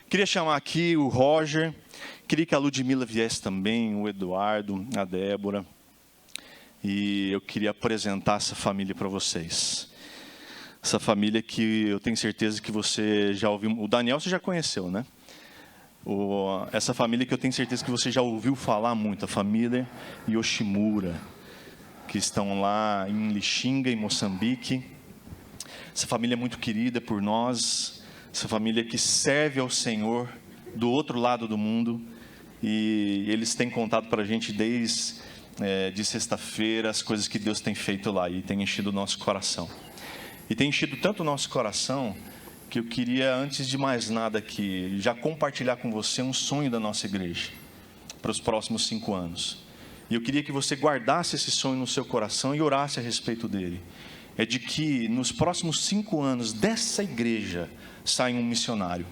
Queria chamar aqui o Roger, queria que a Ludmila viesse também, o Eduardo, a Débora. E eu queria apresentar essa família para vocês. Essa família que eu tenho certeza que você já ouviu. O Daniel você já conheceu, né? Essa família que eu tenho certeza que você já ouviu falar muito, a família Yoshimura, que estão lá em Lixinga, em Moçambique. Essa família é muito querida por nós, essa família que serve ao Senhor do outro lado do mundo, e eles têm contado para a gente desde de sexta-feira as coisas que Deus tem feito lá, e tem enchido o nosso coração. E tem enchido tanto o nosso coração, que eu queria, antes de mais nada aqui, já compartilhar com você um sonho da nossa igreja, para os próximos 5 anos. E eu queria que você guardasse esse sonho no seu coração e orasse a respeito dele. É de que nos próximos 5 anos dessa igreja saia um missionário.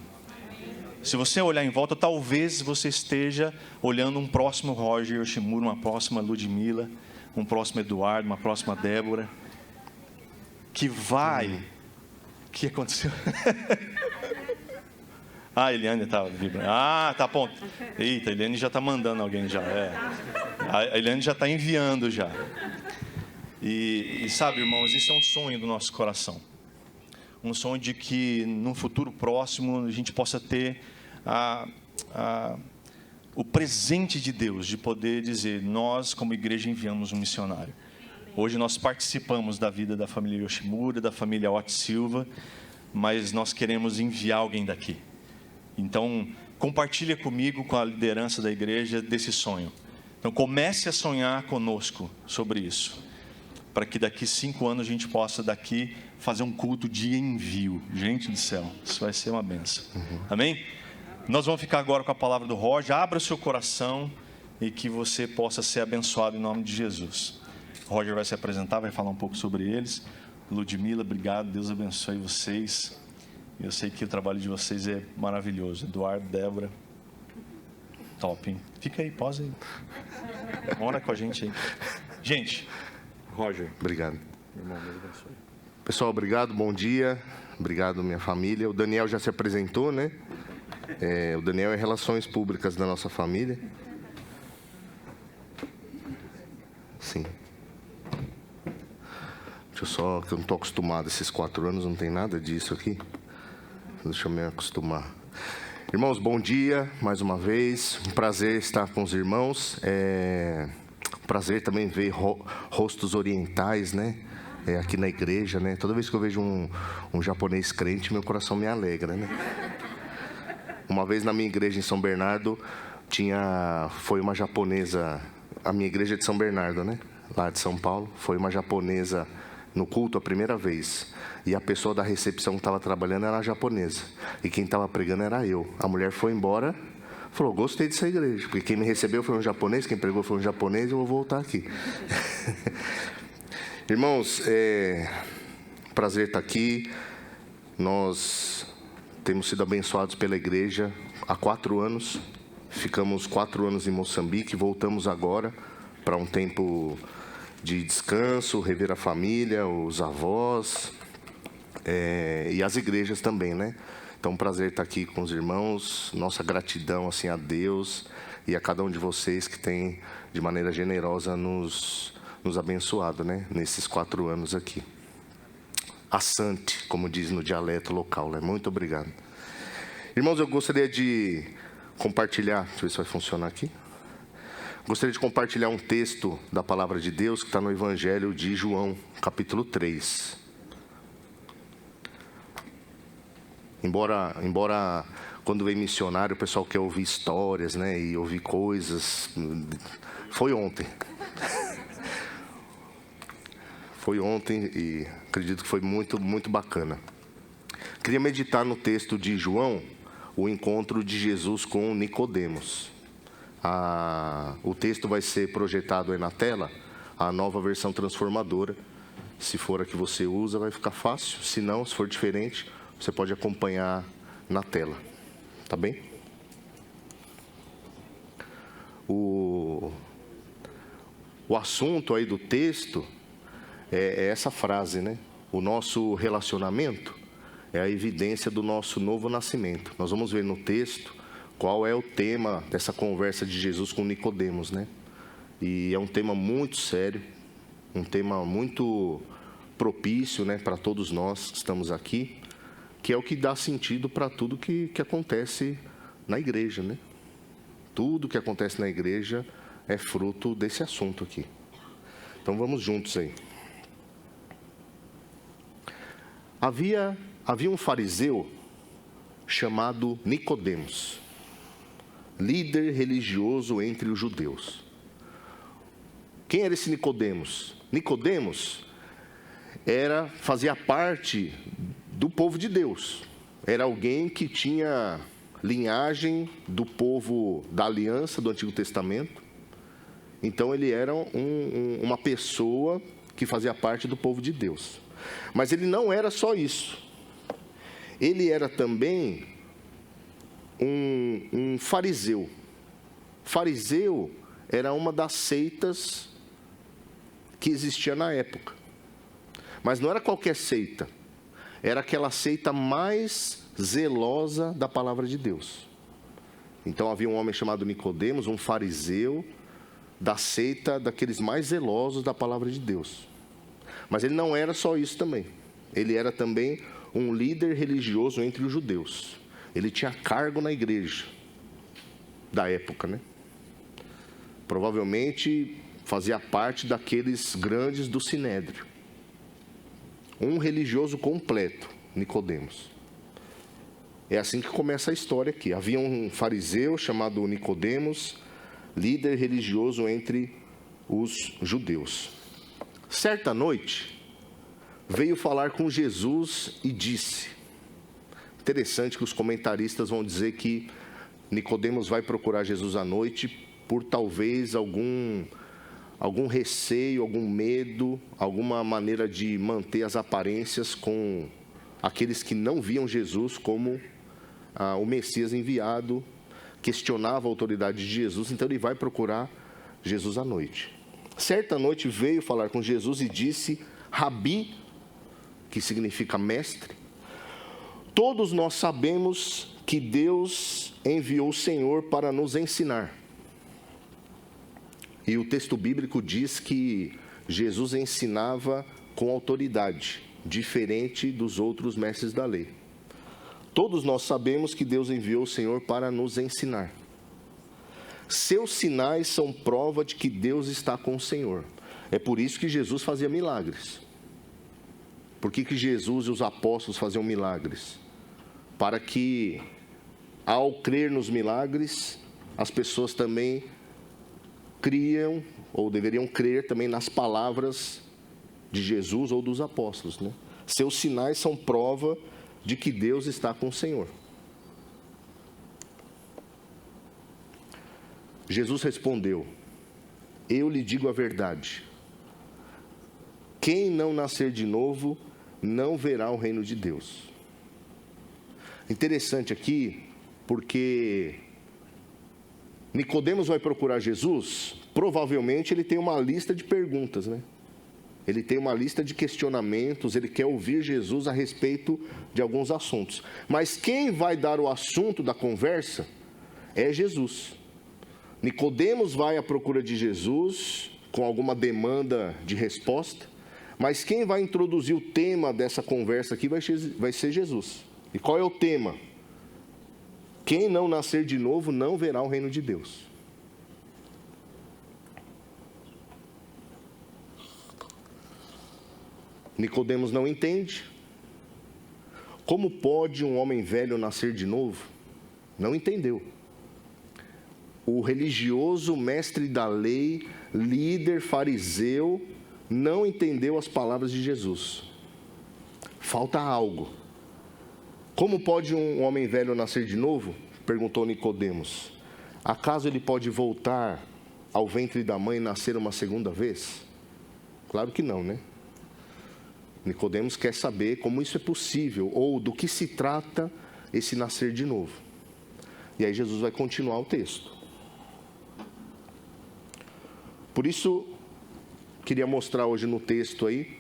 Se você olhar em volta, talvez você esteja olhando um próximo Roger Yoshimura, uma próxima Ludmila, um próximo Eduardo, uma próxima Débora, que vai... O que aconteceu? A Eliane estava vibrando. Ah, tá bom. Eita, a Eliane já está mandando alguém já. A Eliane já está enviando já. E sabe, irmãos, isso é um sonho do nosso coração. Um sonho de que, num futuro próximo, a gente possa ter o presente de Deus, de poder dizer, nós, como igreja, enviamos um missionário. Hoje nós participamos da vida da família Yoshimura, da família Ott Silva, mas nós queremos enviar alguém daqui. Então, compartilha comigo, com a liderança da igreja, desse sonho. Então, comece a sonhar conosco sobre isso, para que daqui 5 anos a gente possa daqui fazer um culto de envio. Gente do céu, isso vai ser uma benção. Amém? Nós vamos ficar agora com a palavra do Roger. Abra o seu coração e que você possa ser abençoado em nome de Jesus. O Roger vai se apresentar, vai falar um pouco sobre eles. Ludmila, obrigado, Deus abençoe vocês. Eu sei que o trabalho de vocês é maravilhoso. Eduardo, Débora, top, hein? Fica aí, pausa aí. Mora com a gente aí. Gente, Roger. Obrigado. Irmão, Deus abençoe. Pessoal, obrigado, bom dia. Obrigado, minha família. O Daniel já se apresentou, né? O Daniel é Relações Públicas da nossa família. Sim. Deixa eu só, que eu não estou acostumado. Esses 4 anos não tem nada disso aqui. Deixa eu me acostumar. Irmãos, bom dia, mais uma vez. Um prazer estar com os irmãos. Prazer também ver rostos orientais, né? Aqui na igreja, né? Toda vez que eu vejo um japonês crente, meu coração me alegra, né? Uma vez na minha igreja em São Bernardo, foi uma japonesa, a minha igreja é de São Bernardo, né? Lá de São Paulo, foi uma japonesa no culto a primeira vez. E a pessoa da recepção que estava trabalhando era japonesa. E quem estava pregando era eu. A mulher foi embora, falou, gostei dessa igreja. Porque quem me recebeu foi um japonês, quem pregou foi um japonês, eu vou voltar aqui. Irmãos, prazer estar aqui. Nós temos sido abençoados pela igreja há 4 anos. Ficamos 4 anos em Moçambique, voltamos agora para um tempo de descanso, rever a família, os avós e as igrejas também, né? Então, um prazer estar aqui com os irmãos. Nossa gratidão assim a Deus e a cada um de vocês que tem de maneira generosa nos abençoado, né? Nesses 4 anos aqui. Assante, como diz no dialeto local, né? Muito obrigado. Irmãos, eu gostaria de compartilhar, deixa eu ver se vai funcionar aqui. Gostaria de compartilhar um texto da palavra de Deus que está no Evangelho de João, capítulo 3. Embora quando vem missionário, o pessoal quer ouvir histórias, né? E ouvir coisas. Foi ontem. Foi ontem e acredito que foi muito, muito bacana. Queria meditar no texto de João, o encontro de Jesus com Nicodemos. O texto vai ser projetado aí na tela, a nova versão transformadora. Se for a que você usa, vai ficar fácil. Se não, se for diferente, você pode acompanhar na tela. Tá bem? O assunto aí do texto é essa frase, né? O nosso relacionamento, é a evidência do nosso novo nascimento. Nós vamos ver no texto qual é o tema dessa conversa de Jesus com Nicodemos, né? E é um tema muito sério, um tema muito propício, né, para todos nós que estamos aqui, que é o que dá sentido para tudo que acontece na igreja, né? Tudo que acontece na igreja é fruto desse assunto aqui. Então vamos juntos aí. Havia um fariseu chamado Nicodemos, líder religioso entre os judeus. Quem era esse Nicodemos? Nicodemos fazia parte do povo de Deus. Era alguém que tinha linhagem do povo da aliança do Antigo Testamento. Então ele era uma pessoa que fazia parte do povo de Deus. Mas ele não era só isso. Ele era também um fariseu. Fariseu era uma das seitas que existia na época. Mas não era qualquer seita. Era aquela seita mais zelosa da palavra de Deus. Então havia um homem chamado Nicodemos, um fariseu, da seita daqueles mais zelosos da palavra de Deus. Mas ele não era só isso também. Ele era também um líder religioso entre os judeus. Ele tinha cargo na igreja da época, né? Provavelmente fazia parte daqueles grandes do Sinédrio. Um religioso completo, Nicodemos. É assim que começa a história aqui. Havia um fariseu chamado Nicodemos, líder religioso entre os judeus. Certa noite, veio falar com Jesus e disse... Interessante que os comentaristas vão dizer que Nicodemos vai procurar Jesus à noite por talvez algum receio, algum medo, alguma maneira de manter as aparências com aqueles que não viam Jesus como o Messias enviado, questionava a autoridade de Jesus, então ele vai procurar Jesus à noite. Certa noite veio falar com Jesus e disse: Rabi, que significa mestre, todos nós sabemos que Deus enviou o Senhor para nos ensinar. E o texto bíblico diz que Jesus ensinava com autoridade, diferente dos outros mestres da lei. Todos nós sabemos que Deus enviou o Senhor para nos ensinar. Seus sinais são prova de que Deus está com o Senhor. É por isso que Jesus fazia milagres. Por que Jesus e os apóstolos faziam milagres? Para que, ao crer nos milagres, as pessoas também criam, ou deveriam crer também nas palavras de Jesus ou dos apóstolos, né? Seus sinais são prova de que Deus está com o Senhor. Jesus respondeu: eu lhe digo a verdade. Quem não nascer de novo não verá o reino de Deus. Interessante aqui, porque Nicodemos vai procurar Jesus, provavelmente ele tem uma lista de perguntas, né? Ele tem uma lista de questionamentos, ele quer ouvir Jesus a respeito de alguns assuntos. Mas quem vai dar o assunto da conversa é Jesus. Nicodemos vai à procura de Jesus com alguma demanda de resposta, mas quem vai introduzir o tema dessa conversa aqui vai ser Jesus. E qual é o tema? Quem não nascer de novo não verá o reino de Deus. Nicodemos não entende. Como pode um homem velho nascer de novo? Não entendeu. O religioso, mestre da lei, líder fariseu, não entendeu as palavras de Jesus. Falta algo. Como pode um homem velho nascer de novo? Perguntou Nicodemos. Acaso ele pode voltar ao ventre da mãe e nascer uma segunda vez? Claro que não, né? Nicodemos quer saber como isso é possível, ou do que se trata esse nascer de novo. E aí Jesus vai continuar o texto. Por isso, queria mostrar hoje no texto aí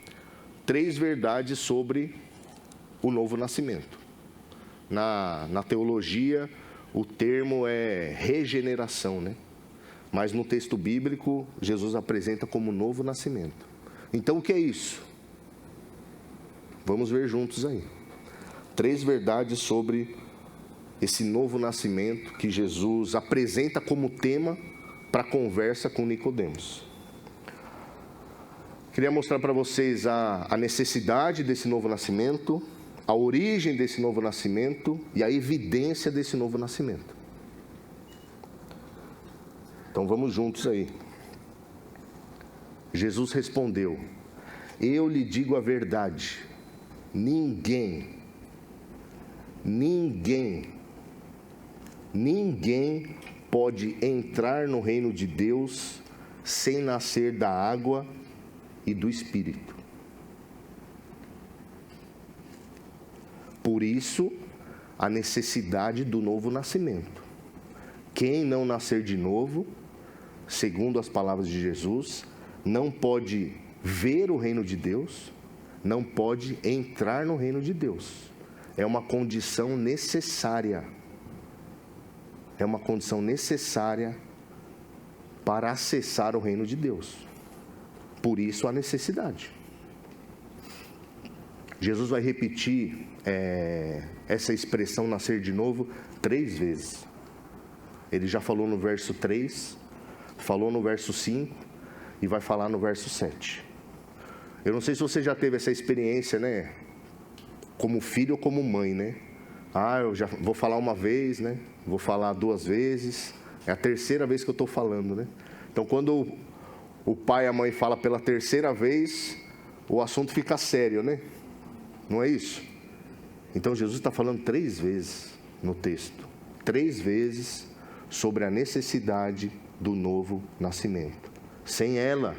3 verdades sobre o novo nascimento. Na teologia, o termo é regeneração, né? Mas no texto bíblico, Jesus apresenta como novo nascimento. Então, o que é isso? Vamos ver juntos aí. 3 verdades sobre esse novo nascimento que Jesus apresenta como tema para a conversa com Nicodemos. Queria mostrar para vocês a necessidade desse novo nascimento, a origem desse novo nascimento e a evidência desse novo nascimento. Então vamos juntos aí. Jesus respondeu: eu lhe digo a verdade, ninguém pode entrar no reino de Deus sem nascer da água e do Espírito. Por isso, a necessidade do novo nascimento. Quem não nascer de novo, segundo as palavras de Jesus, não pode ver o reino de Deus, não pode entrar no reino de Deus. É uma condição necessária. É uma condição necessária para acessar o reino de Deus. Por isso a necessidade. Jesus vai repetir essa expressão nascer de novo 3 vezes. Ele já falou no verso 3, falou no verso 5 e vai falar no verso 7. Eu não sei se você já teve essa experiência, né? Como filho ou como mãe, né? Eu já vou falar uma vez, né? Vou falar 2 vezes. É a 3ª vez que eu estou falando, né? Então, quando o pai e a mãe falam pela 3ª vez, o assunto fica sério, né? Não é isso? Então, Jesus está falando 3 vezes no texto. 3 vezes sobre a necessidade do novo nascimento. Sem ela,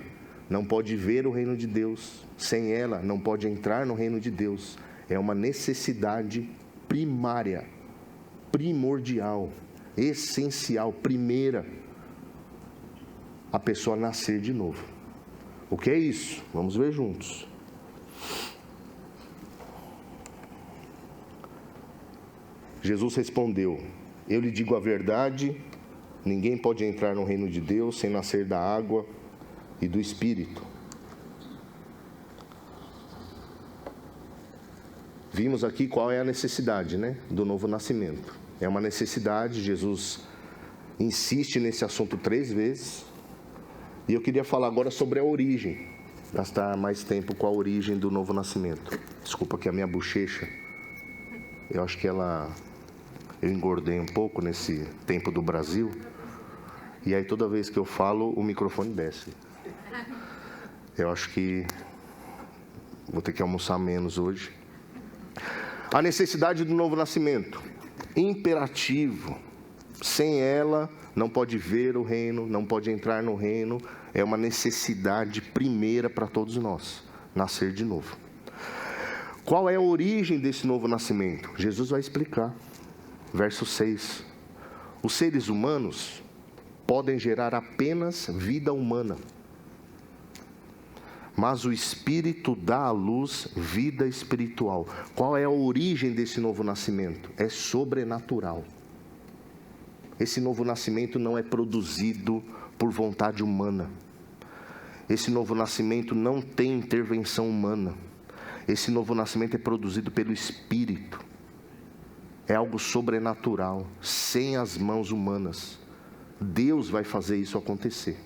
não pode ver o reino de Deus. Sem ela, não pode entrar no reino de Deus. É uma necessidade primária, primordial, essencial, primeira, a pessoa nascer de novo. O que é isso? Vamos ver juntos. Jesus respondeu: eu lhe digo a verdade, ninguém pode entrar no reino de Deus sem nascer da água e do Espírito. Vimos aqui qual é a necessidade, né, do novo nascimento. É uma necessidade, Jesus insiste nesse assunto 3 vezes. E eu queria falar agora sobre a origem, gastar mais tempo com a origem do novo nascimento. Desculpa que a minha bochecha, eu acho que eu engordei um pouco nesse tempo do Brasil. E aí toda vez que eu falo, o microfone desce. Eu acho que vou ter que almoçar menos hoje. A necessidade do novo nascimento, imperativo. Sem ela, não pode ver o reino, não pode entrar no reino. É uma necessidade primeira para todos nós, nascer de novo. Qual é a origem desse novo nascimento? Jesus vai explicar. Verso 6. Os seres humanos podem gerar apenas vida humana, mas o Espírito dá à luz vida espiritual. Qual é a origem desse novo nascimento? É sobrenatural. Esse novo nascimento não é produzido por vontade humana. Esse novo nascimento não tem intervenção humana. Esse novo nascimento é produzido pelo Espírito. É algo sobrenatural, sem as mãos humanas. Deus vai fazer isso acontecer.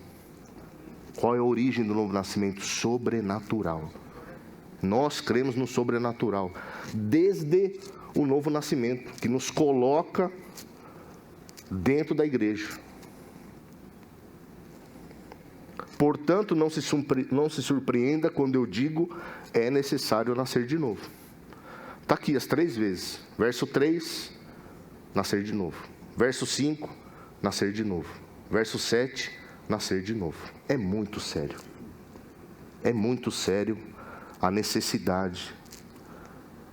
Qual é a origem do novo nascimento? Sobrenatural. Nós cremos no sobrenatural desde o novo nascimento, que nos coloca dentro da igreja. Portanto, não se surpreenda quando eu digo é necessário nascer de novo. Está aqui as 3 vezes. Verso 3, nascer de novo. Verso 5, nascer de novo. Verso 7, nascer de novo. É muito sério. É muito sério a necessidade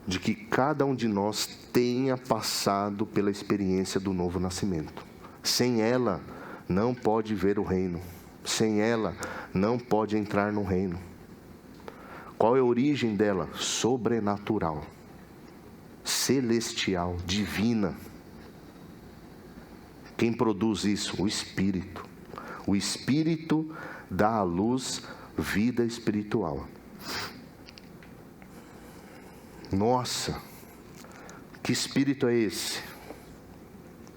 de que cada um de nós tenha passado pela experiência do novo nascimento. Sem ela, não pode ver o reino. Sem ela, não pode entrar no reino. Qual é a origem dela? Sobrenatural. celestial, divina. Quem produz isso? O Espírito. O Espírito dá à luz vida espiritual. Nossa, que Espírito é esse?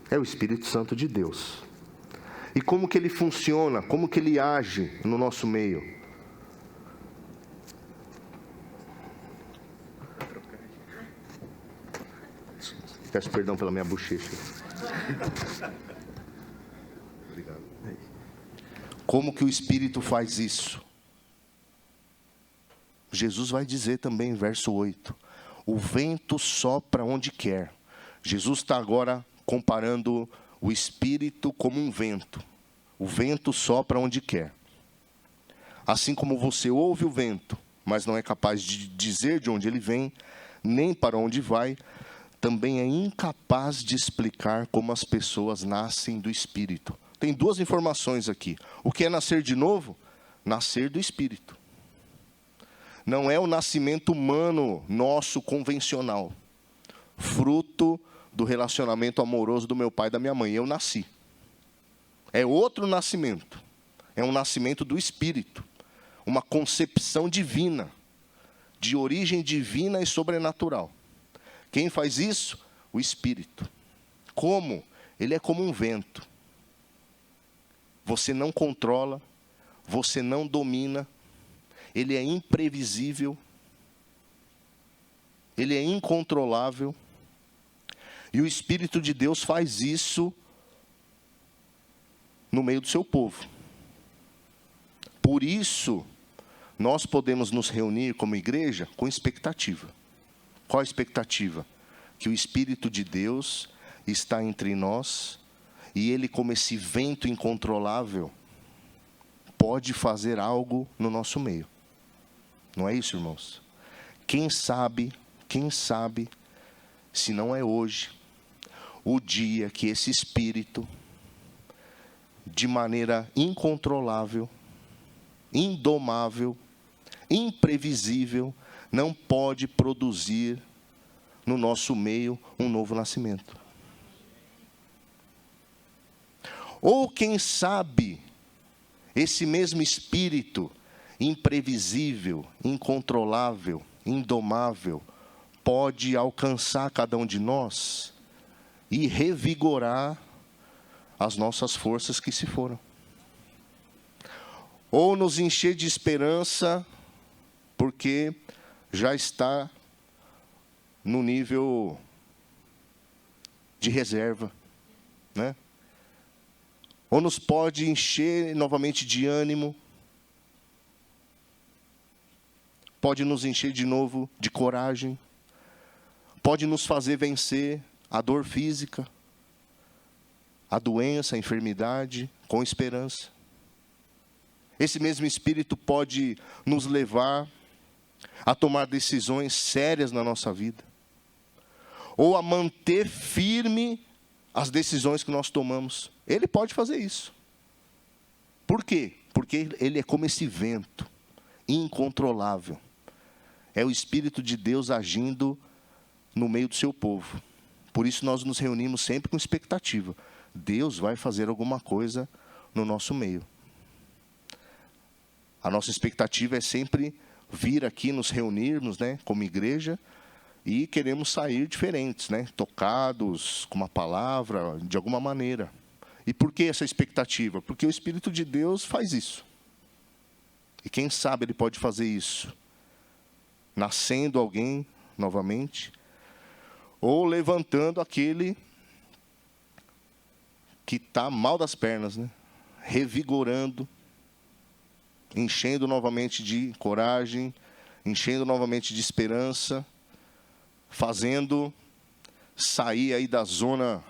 É o Espírito Santo de Deus. E como que ele funciona? Como que ele age no nosso meio? Peço perdão pela minha bochecha. Obrigado. Como que o Espírito faz isso? Jesus vai dizer também, verso 8, o vento sopra onde quer. Jesus está agora comparando o Espírito como um vento. O vento sopra onde quer. Assim como você ouve o vento, mas não é capaz de dizer de onde ele vem, nem para onde vai, também é incapaz de explicar como as pessoas nascem do Espírito. Tem duas informações aqui. O que é nascer de novo? Nascer do Espírito. Não é o nascimento humano nosso convencional, fruto do relacionamento amoroso do meu pai e da minha mãe. Eu nasci. É outro nascimento. É um nascimento do Espírito. Uma concepção divina, de origem divina e sobrenatural. Quem faz isso? O Espírito. Como? Ele é como um vento. Você não controla, você não domina, ele é imprevisível, ele é incontrolável. E o Espírito de Deus faz isso no meio do seu povo. Por isso, nós podemos nos reunir como igreja com expectativa. Qual a expectativa? Que o Espírito de Deus está entre nós e ele, como esse vento incontrolável, pode fazer algo no nosso meio. Não é isso, irmãos? Quem sabe, se não é hoje, o dia que esse Espírito, de maneira incontrolável, indomável, imprevisível, não pode produzir no nosso meio um novo nascimento. Ou quem sabe, esse mesmo Espírito imprevisível, incontrolável, indomável, pode alcançar cada um de nós e revigorar as nossas forças que se foram. Ou nos encher de esperança, porque já está no nível de reserva, né? Ou nos pode encher novamente de ânimo, pode nos encher de novo de coragem, pode nos fazer vencer a dor física, a doença, a enfermidade, com esperança. Esse mesmo Espírito pode nos levar a tomar decisões sérias na nossa vida, ou a manter firme as decisões que nós tomamos. Ele pode fazer isso. Por quê? Porque ele é como esse vento, incontrolável. É o Espírito de Deus agindo no meio do seu povo. Por isso nós nos reunimos sempre com expectativa. Deus vai fazer alguma coisa no nosso meio. A nossa expectativa é sempre vir aqui, nos reunirmos, né, como igreja, e queremos sair diferentes, né, tocados com uma palavra, de alguma maneira. E por que essa expectativa? Porque o Espírito de Deus faz isso. E quem sabe ele pode fazer isso, nascendo alguém novamente, ou levantando aquele que está mal das pernas, né, revigorando, enchendo novamente de coragem, enchendo novamente de esperança, fazendo sair aí da zona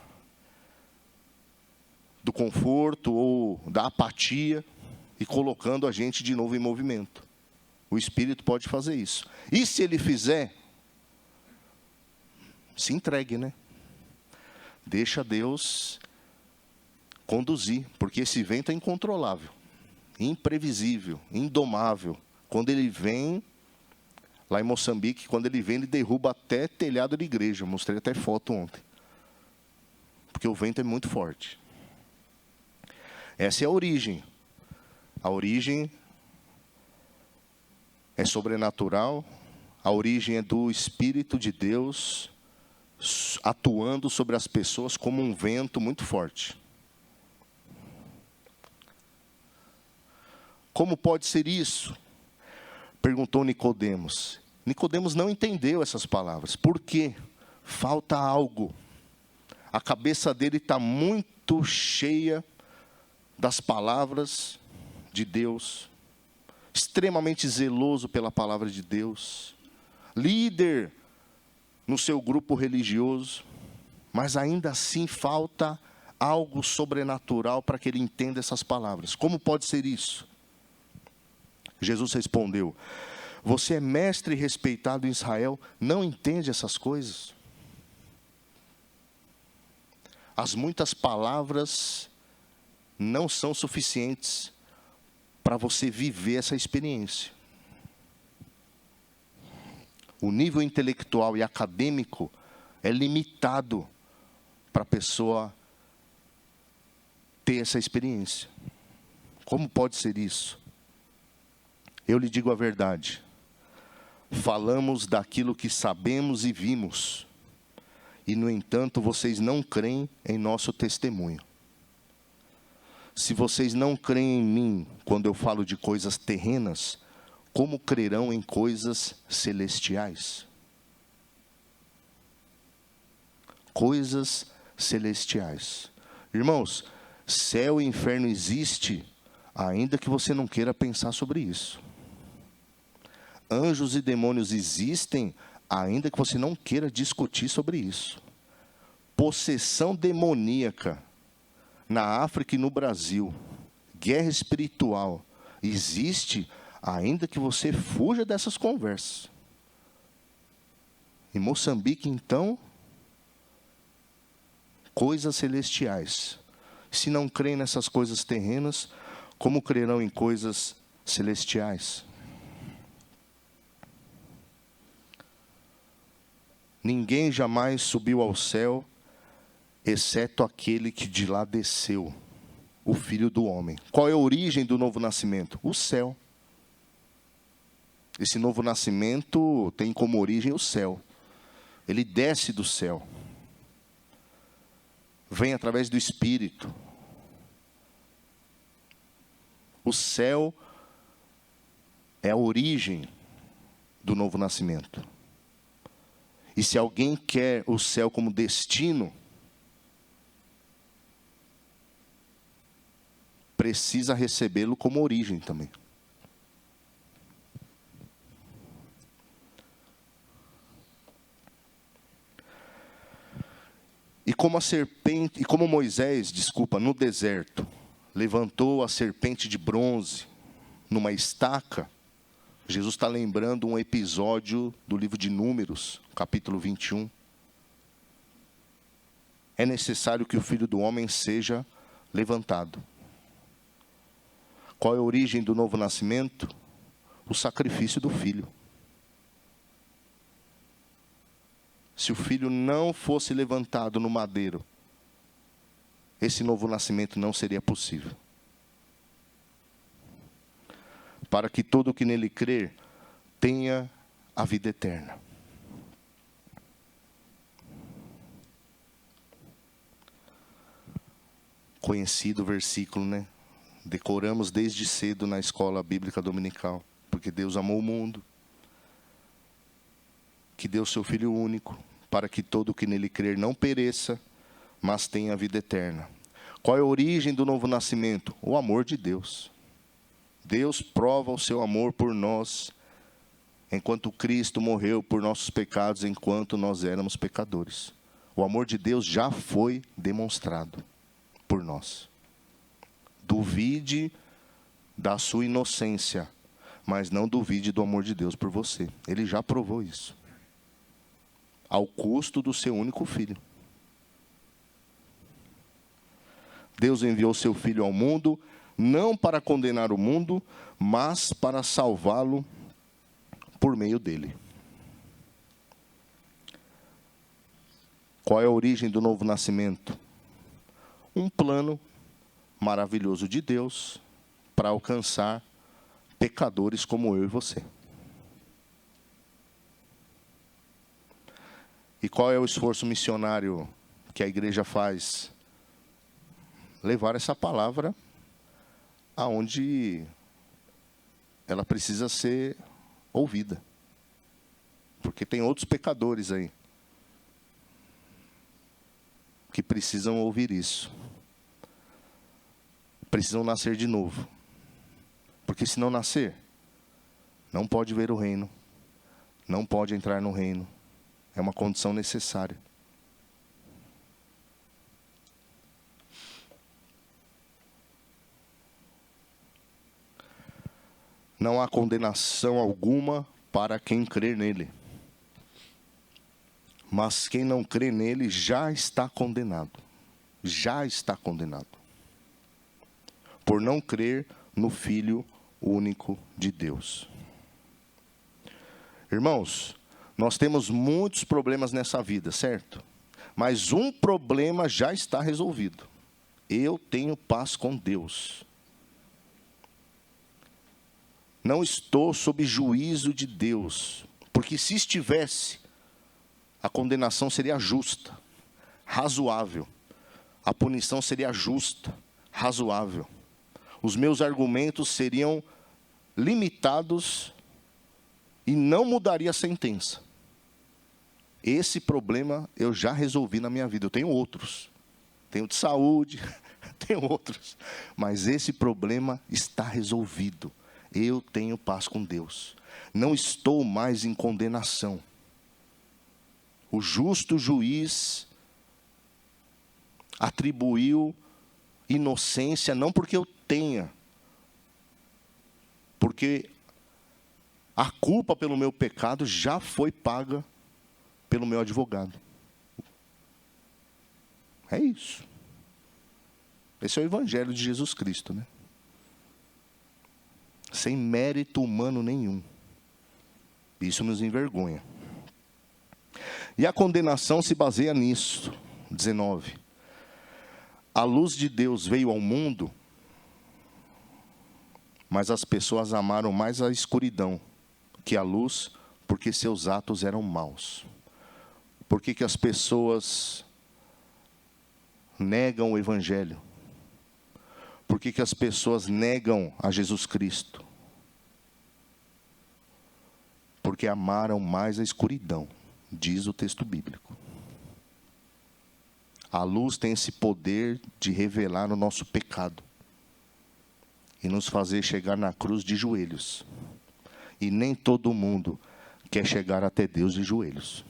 do conforto ou da apatia e colocando a gente de novo em movimento. O Espírito pode fazer isso. E se ele fizer, se entregue, né? Deixa Deus conduzir, porque esse vento é incontrolável, imprevisível, indomável. Quando ele vem, Lá em Moçambique, quando ele vem, ele derruba até telhado de igreja. Eu mostrei até foto ontem. Porque o vento é muito forte. Essa é a origem. A origem é sobrenatural. A origem é do Espírito de Deus atuando sobre as pessoas como um vento muito forte. Como pode ser isso? Perguntou Nicodemos. Nicodemos não entendeu essas palavras. Por quê? Falta algo. A cabeça dele está muito cheia das palavras de Deus. Extremamente zeloso pela palavra de Deus. Líder no seu grupo religioso. Mas ainda assim falta algo sobrenatural para que ele entenda essas palavras. Como pode ser isso? Jesus respondeu: você é mestre e respeitado em Israel, não entende essas coisas? As muitas palavras não são suficientes para você viver essa experiência. O nível intelectual e acadêmico é limitado para a pessoa ter essa experiência. Como pode ser isso? Eu lhe digo a verdade. Falamos daquilo que sabemos e vimos, e no entanto vocês não creem em nosso testemunho. Se vocês não creem em mim quando eu falo de coisas terrenas, como crerão em coisas celestiais? Coisas celestiais. Irmãos, céu e inferno existe, ainda que você não queira pensar sobre isso. Anjos e demônios existem, ainda que você não queira discutir sobre isso. Possessão demoníaca na África e no Brasil, guerra espiritual, existe, ainda que você fuja dessas conversas. Em Moçambique, então, coisas celestiais. Se não creem nessas coisas terrenas, como crerão em coisas celestiais? Ninguém jamais subiu ao céu, exceto aquele que de lá desceu, o Filho do Homem. Qual é a origem do novo nascimento? O céu. Esse novo nascimento tem como origem o céu. Ele desce do céu. Vem através do Espírito. O céu é a origem do novo nascimento. E se alguém quer o céu como destino, precisa recebê-lo como origem também. E como Moisés, no deserto, levantou a serpente de bronze numa estaca, Jesus está lembrando um episódio do livro de Números, capítulo 21. É necessário que o Filho do Homem seja levantado. Qual é a origem do novo nascimento? O sacrifício do Filho. Se o Filho não fosse levantado no madeiro, esse novo nascimento não seria possível. Para que todo o que nele crer tenha a vida eterna. Conhecido versículo, né? Decoramos desde cedo na escola bíblica dominical. Porque Deus amou o mundo, que deu seu Filho único, para que todo o que nele crer não pereça, mas tenha a vida eterna. Qual é a origem do novo nascimento? O amor de Deus. Deus prova o seu amor por nós, enquanto Cristo morreu por nossos pecados, enquanto nós éramos pecadores. O amor de Deus já foi demonstrado por nós. Duvide da sua inocência, mas não duvide do amor de Deus por você. Ele já provou isso. Ao custo do seu único filho. Deus enviou seu Filho ao mundo, não para condenar o mundo, mas para salvá-lo por meio dele. Qual é a origem do novo nascimento? Um plano maravilhoso de Deus para alcançar pecadores como eu e você. E qual é o esforço missionário que a igreja faz? Levar essa palavra aonde ela precisa ser ouvida. Porque tem outros pecadores aí que precisam ouvir isso. Precisam nascer de novo. Porque se não nascer, não pode ver o reino, não pode entrar no reino. É uma condição necessária. Não há condenação alguma para quem crer nele. Mas quem não crê nele já está condenado. Já está condenado. Por não crer no Filho único de Deus. Irmãos, nós temos muitos problemas nessa vida, certo? Mas um problema já está resolvido. Eu tenho paz com Deus. Não estou sob juízo de Deus. Porque se estivesse, a condenação seria justa, razoável. A punição seria justa, razoável. Os meus argumentos seriam limitados e não mudaria a sentença. Esse problema eu já resolvi na minha vida. Eu tenho outros. Tenho de saúde, tenho outros. Mas esse problema está resolvido. Eu tenho paz com Deus. Não estou mais em condenação. O justo juiz atribuiu inocência, não porque eu tenha, porque a culpa pelo meu pecado já foi paga pelo meu advogado. É isso. Esse é o Evangelho de Jesus Cristo, né? Sem mérito humano nenhum. Isso nos envergonha. E a condenação se baseia nisso. 19. A luz de Deus veio ao mundo, mas as pessoas amaram mais a escuridão que a luz, porque seus atos eram maus. Por que as pessoas negam o Evangelho? Por que as pessoas negam a Jesus Cristo? Porque amaram mais a escuridão, diz o texto bíblico. A luz tem esse poder de revelar o nosso pecado e nos fazer chegar na cruz de joelhos. E nem todo mundo quer chegar até Deus de joelhos.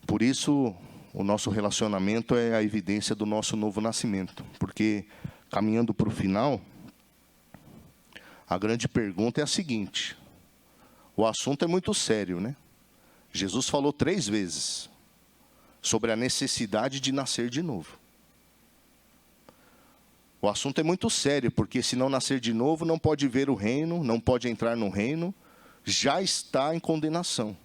Por isso, o nosso relacionamento é a evidência do nosso novo nascimento. Porque, caminhando para o final, a grande pergunta é a seguinte. O assunto é muito sério, né? Jesus falou 3 vezes sobre a necessidade de nascer de novo. O assunto é muito sério, porque se não nascer de novo, não pode ver o reino, não pode entrar no reino, já está em condenação.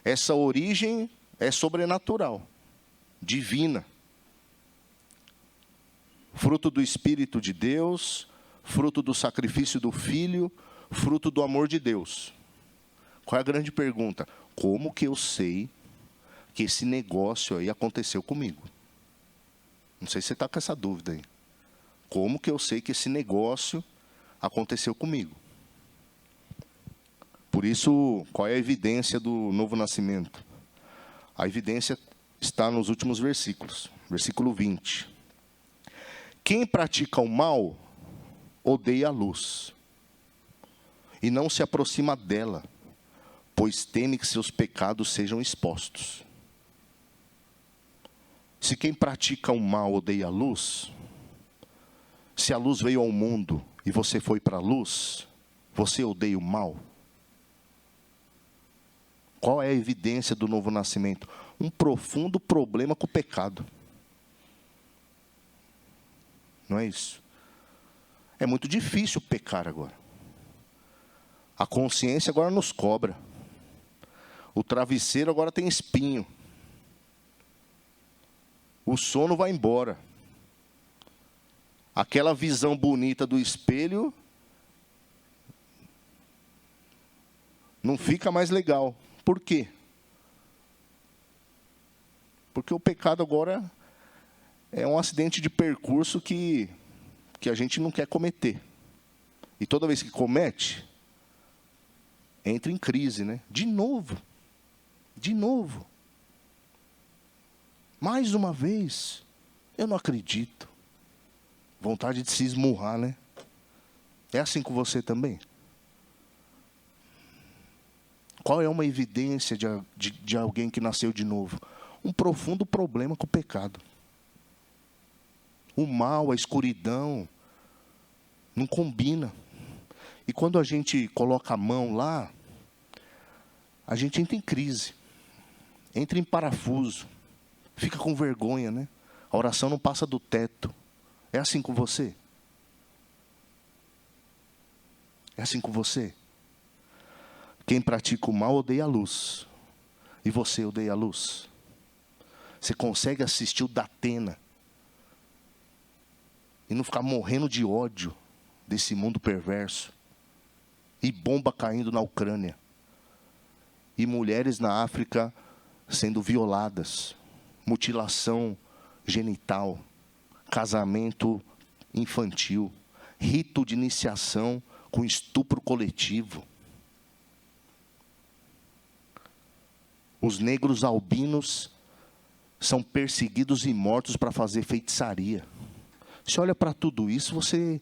Essa origem é sobrenatural, divina. Fruto do Espírito de Deus, fruto do sacrifício do Filho, fruto do amor de Deus. Qual é a grande pergunta? Como que eu sei que esse negócio aí aconteceu comigo? Não sei se você está com essa dúvida aí. Como que eu sei que esse negócio aconteceu comigo? Por isso, qual é a evidência do novo nascimento? A evidência está nos últimos versículos. Versículo 20. Quem pratica o mal, odeia a luz. E não se aproxima dela, pois teme que seus pecados sejam expostos. Se quem pratica o mal odeia a luz, se a luz veio ao mundo e você foi para a luz, você odeia o mal? Qual é a evidência do novo nascimento? Um profundo problema com o pecado. Não é isso? É muito difícil pecar agora. A consciência agora nos cobra. O travesseiro agora tem espinho. O sono vai embora. Aquela visão bonita do espelho não fica mais legal. Por quê? Porque o pecado agora é um acidente de percurso que a gente não quer cometer. E toda vez que comete, entra em crise, né? De novo. Mais uma vez. Eu não acredito. Vontade de se esmurrar, né? É assim com você também? Qual é uma evidência de alguém que nasceu de novo? Um profundo problema com o pecado. O mal, a escuridão, não combina. E quando a gente coloca a mão lá, a gente entra em crise, entra em parafuso, fica com vergonha, né? A oração não passa do teto. É assim com você? É assim com você? Quem pratica o mal odeia a luz. E você odeia a luz? Você consegue assistir o Datena e não ficar morrendo de ódio desse mundo perverso? E bomba caindo na Ucrânia. E mulheres na África sendo violadas. Mutilação genital. Casamento infantil. Rito de iniciação com estupro coletivo. Os negros albinos são perseguidos e mortos para fazer feitiçaria. Você olha para tudo isso, você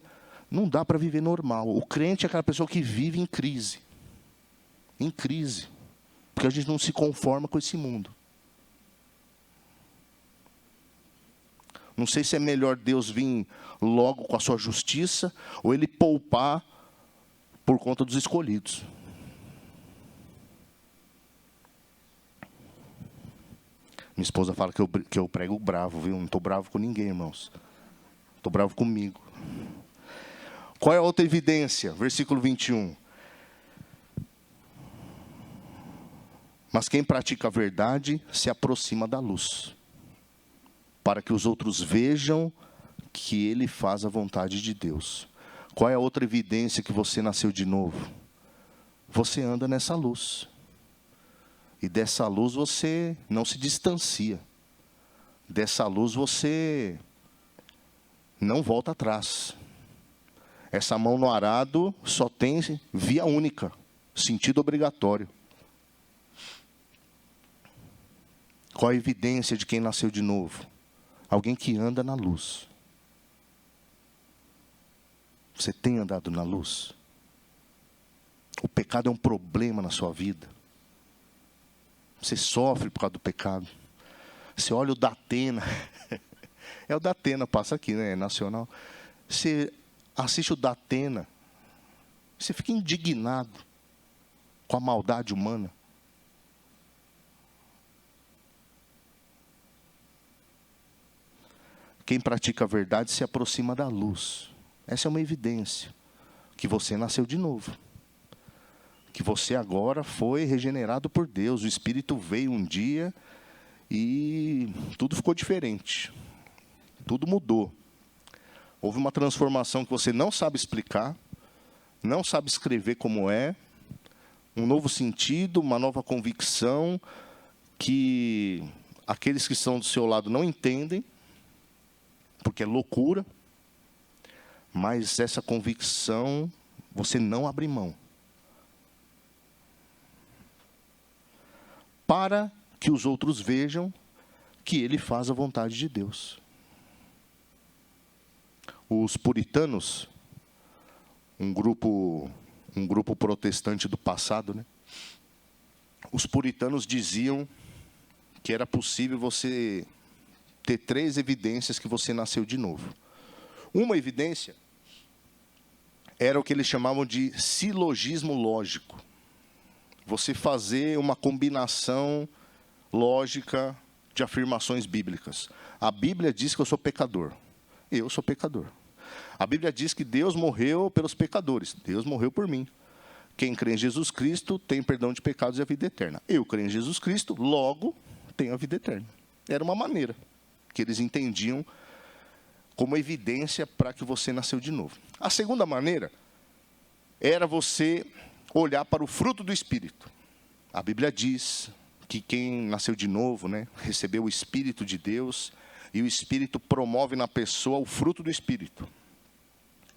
não dá para viver normal. O crente é aquela pessoa que vive em crise. Em crise. Porque a gente não se conforma com esse mundo. Não sei se é melhor Deus vir logo com a sua justiça ou Ele poupar por conta dos escolhidos. Minha esposa fala que eu prego bravo, viu? Não estou bravo com ninguém, irmãos. Estou bravo comigo. Qual é a outra evidência? Versículo 21. Mas quem pratica a verdade se aproxima da luz, para que os outros vejam que ele faz a vontade de Deus. Qual é a outra evidência que você nasceu de novo? Você anda nessa luz. E dessa luz você não se distancia. Dessa luz você não volta atrás. Essa mão no arado só tem via única, sentido obrigatório. Qual a evidência de quem nasceu de novo? Alguém que anda na luz. Você tem andado na luz? O pecado é um problema na sua vida. Você sofre por causa do pecado. Você olha o Datena. É o Datena, passa aqui, né? É nacional. Você assiste o Datena. Você fica indignado com a maldade humana. Quem pratica a verdade se aproxima da luz. Essa é uma evidência que você nasceu de novo. Que você agora foi regenerado por Deus. O Espírito veio um dia e tudo ficou diferente. Tudo mudou. Houve uma transformação que você não sabe explicar, não sabe escrever como é, um novo sentido, uma nova convicção que aqueles que estão do seu lado não entendem, porque é loucura, mas essa convicção você não abre mão. Para que os outros vejam que ele faz a vontade de Deus. Os puritanos, um grupo protestante do passado, né? Os puritanos diziam que era possível você ter 3 evidências que você nasceu de novo. Uma evidência era o que eles chamavam de silogismo lógico. Você fazer uma combinação lógica de afirmações bíblicas. A Bíblia diz que eu sou pecador. Eu sou pecador. A Bíblia diz que Deus morreu pelos pecadores. Deus morreu por mim. Quem crê em Jesus Cristo tem perdão de pecados e a vida eterna. Eu creio em Jesus Cristo, logo tenho a vida eterna. Era uma maneira que eles entendiam como evidência para que você nasceu de novo. A segunda maneira era você olhar para o fruto do Espírito. A Bíblia diz que quem nasceu de novo, né, recebeu o Espírito de Deus, e o Espírito promove na pessoa o fruto do Espírito.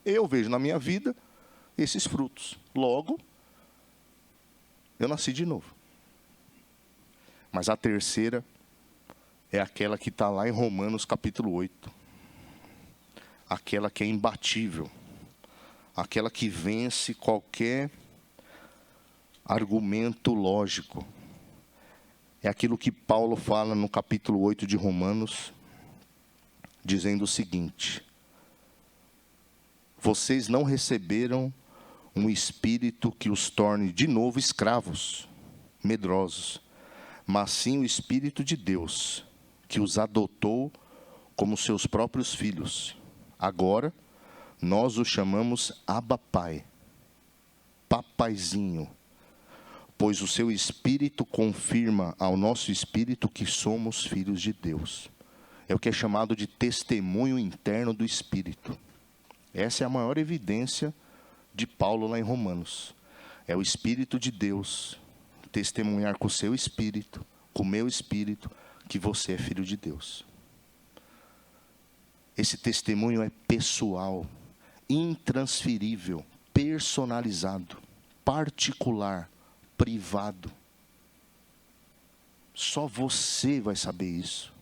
Eu vejo na minha vida esses frutos. Logo, eu nasci de novo. Mas a terceira é aquela que está lá em Romanos capítulo 8. Aquela que é imbatível. Aquela que vence qualquer argumento lógico. É aquilo que Paulo fala no capítulo 8 de Romanos, dizendo o seguinte: vocês não receberam um espírito que os torne de novo escravos, medrosos, mas sim o Espírito de Deus, que os adotou como seus próprios filhos. Agora, nós o chamamos Abba Pai, papaizinho, pois o seu Espírito confirma ao nosso Espírito que somos filhos de Deus. É o que é chamado de testemunho interno do Espírito. Essa é a maior evidência de Paulo lá em Romanos. É o Espírito de Deus testemunhar com o seu Espírito, com o meu Espírito, que você é filho de Deus. Esse testemunho é pessoal, intransferível, personalizado, particular, privado. Só você vai saber isso.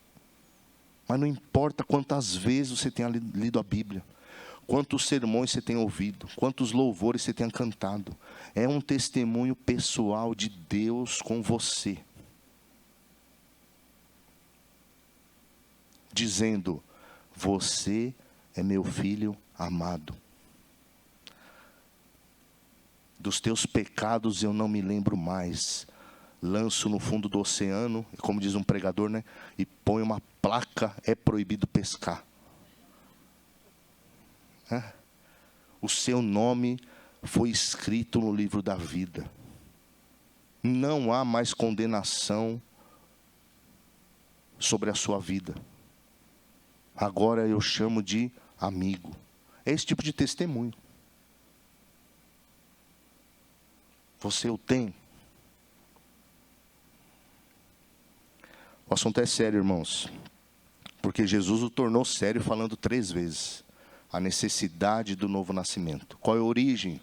Mas não importa quantas vezes você tenha lido a Bíblia, quantos sermões você tenha ouvido, quantos louvores você tenha cantado. É um testemunho pessoal de Deus com você. Dizendo: você é meu filho amado. Dos teus pecados eu não me lembro mais. Lanço no fundo do oceano, como diz um pregador, né? E põe uma placa: é proibido pescar. O seu nome foi escrito no livro da vida. Não há mais condenação sobre a sua vida. Agora eu chamo de amigo. É esse tipo de testemunho. Você o tem? O assunto é sério, irmãos. Porque Jesus o tornou sério falando 3 vezes. A necessidade do novo nascimento. Qual é a origem?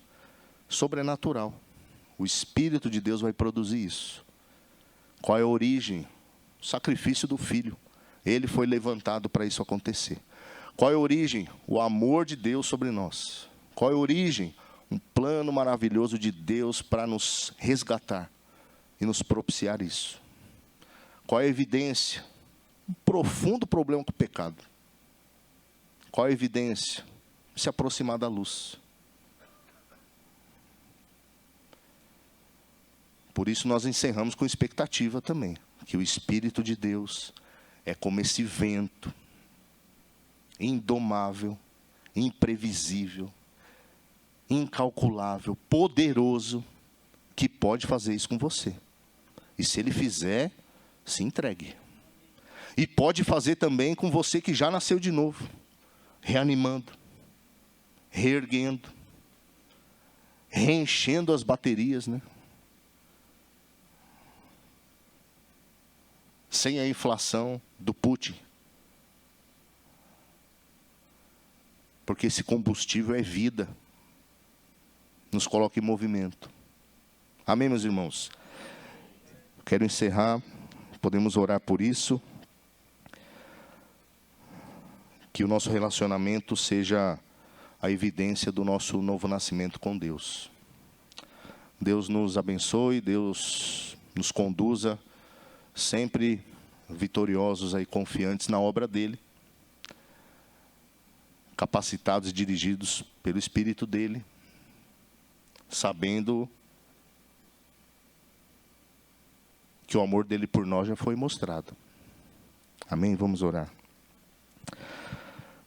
Sobrenatural. O Espírito de Deus vai produzir isso. Qual é a origem? O sacrifício do Filho. Ele foi levantado para isso acontecer. Qual é a origem? O amor de Deus sobre nós. Qual é a origem? Um plano maravilhoso de Deus para nos resgatar e nos propiciar isso. Qual é a evidência? Um profundo problema com o pecado. Qual é a evidência? Se aproximar da luz. Por isso nós encerramos com expectativa também, que o Espírito de Deus é como esse vento, indomável, imprevisível, incalculável, poderoso, que pode fazer isso com você. E se ele fizer, se entregue. E pode fazer também com você que já nasceu de novo, reanimando, reerguendo, reenchendo as baterias, né? Sem a inflação do Putin. Porque esse combustível é vida. Nos coloca em movimento. Amém, meus irmãos? Quero encerrar. Podemos orar por isso. Que o nosso relacionamento seja a evidência do nosso novo nascimento com Deus. Deus nos abençoe, Deus nos conduza sempre vitoriosos e confiantes na obra dele, capacitados e dirigidos pelo Espírito dele, sabendo que o amor dele por nós já foi mostrado. Amém? Vamos orar.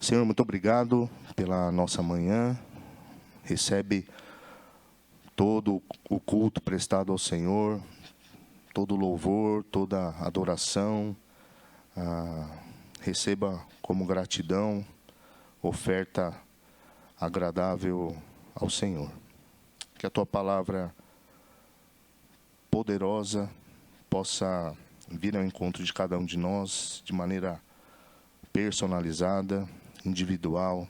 Senhor, muito obrigado pela nossa manhã. Recebe todo o culto prestado ao Senhor, todo o louvor, toda a adoração. Receba como gratidão, oferta agradável ao Senhor. Que a Tua palavra poderosa possa vir ao encontro de cada um de nós de maneira personalizada, individual.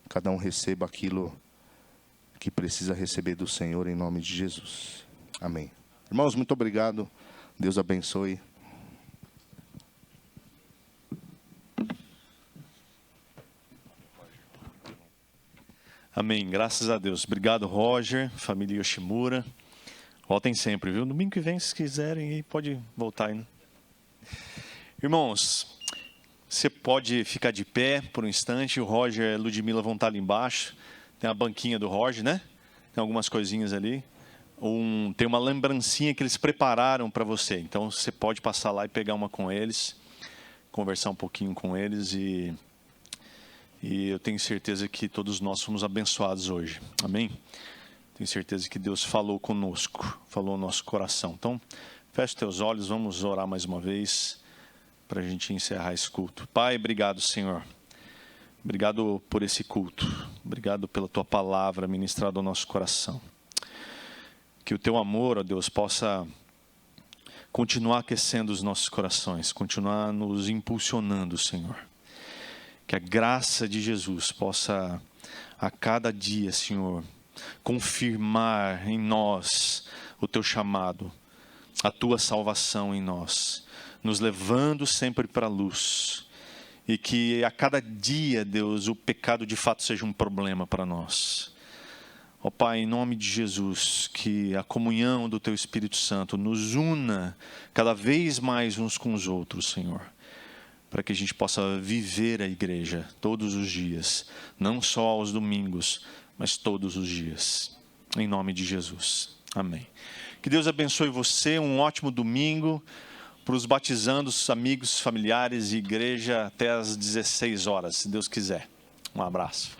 Cada um receba aquilo que precisa receber do Senhor em nome de Jesus. Amém. Irmãos, muito obrigado. Deus abençoe. Amém. Graças a Deus. Obrigado, Roger, família Yoshimura. Voltem sempre, viu? Domingo que vem, se quiserem, aí pode voltar aí, né? Irmãos, você pode ficar de pé por um instante. O Roger e a Ludmila vão estar ali embaixo. Tem a banquinha do Roger, né? Tem algumas coisinhas ali. Tem uma lembrancinha que eles prepararam para você. Então, você pode passar lá e pegar uma com eles, conversar um pouquinho com eles e eu tenho certeza que todos nós fomos abençoados hoje. Amém? Tenho certeza que Deus falou conosco, falou no nosso coração. Então, feche teus olhos, vamos orar mais uma vez para a gente encerrar esse culto. Pai, obrigado, Senhor. Obrigado por esse culto. Obrigado pela Tua palavra ministrada ao nosso coração. Que o Teu amor, ó Deus, possa continuar aquecendo os nossos corações, continuar nos impulsionando, Senhor. Que a graça de Jesus possa, a cada dia, Senhor, confirmar em nós o Teu chamado, a Tua salvação em nós, nos levando sempre para a luz. E que a cada dia, Deus, o pecado de fato seja um problema para nós. Ó Pai, em nome de Jesus, que a comunhão do Teu Espírito Santo nos una cada vez mais uns com os outros, Senhor. Para que a gente possa viver a igreja todos os dias, não só aos domingos, mas todos os dias. Em nome de Jesus. Amém. Que Deus abençoe você, um ótimo domingo. Para os batizandos, amigos, familiares e igreja, até às 16 horas, se Deus quiser. Um abraço.